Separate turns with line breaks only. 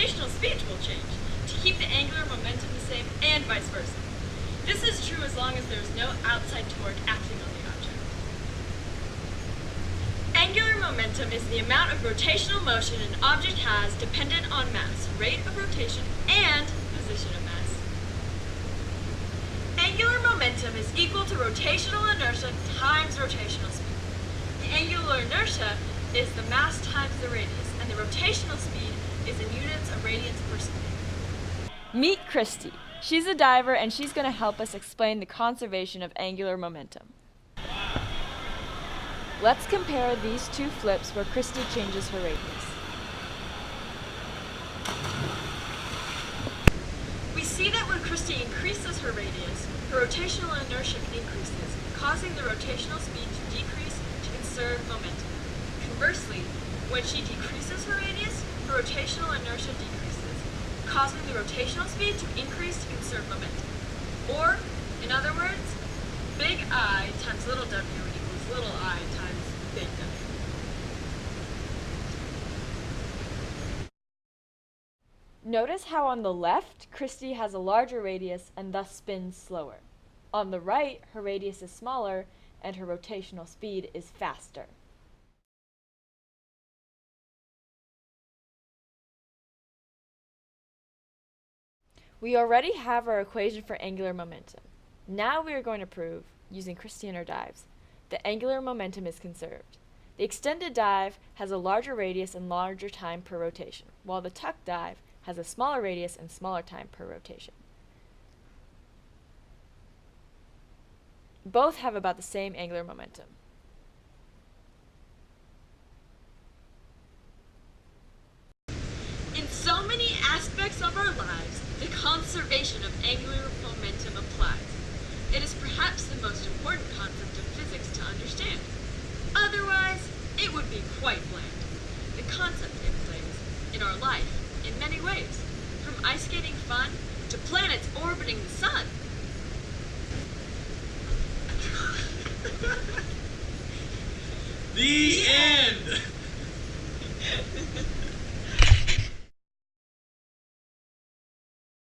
rotational speed will change to keep the angular momentum the same and vice versa. This is true as long as there is no outside torque acting on the object. Angular momentum is the amount of rotational motion an object has dependent on mass, rate of rotation, and position of mass. Angular momentum is equal to rotational inertia times rotational speed. The angular inertia is the mass times the radius, and the rotational speed is in units of radians per second. Meet Christy. She's a diver, and she's going to help us explain the conservation of angular momentum. Let's compare these two flips where Christy changes her radius. We see that when Christy increases her radius, her rotational inertia increases, causing the rotational speed to decrease to conserve momentum. Conversely, when she decreases her radius, her rotational inertia decreases, causing the rotational speed to increase to conserve momentum. Or, in other words, big I times little w equals little I times big W. Notice how on the left, Christy has a larger radius and thus spins slower. On the right, her radius is smaller and her rotational speed is faster. We already have our equation for angular momentum. Now we are going to prove, using Christy in her dives, that angular momentum is conserved. The extended dive has a larger radius and larger time per rotation, while the tuck dive has a smaller radius and smaller time per rotation. Both have about the same angular momentum. In so many aspects of our lives, the conservation of angular momentum applies. It is perhaps the most important concept of physics to understand. Otherwise, it would be quite bland. The concept it plays in our life in many ways, from ice skating fun to planets orbiting the sun.
The end!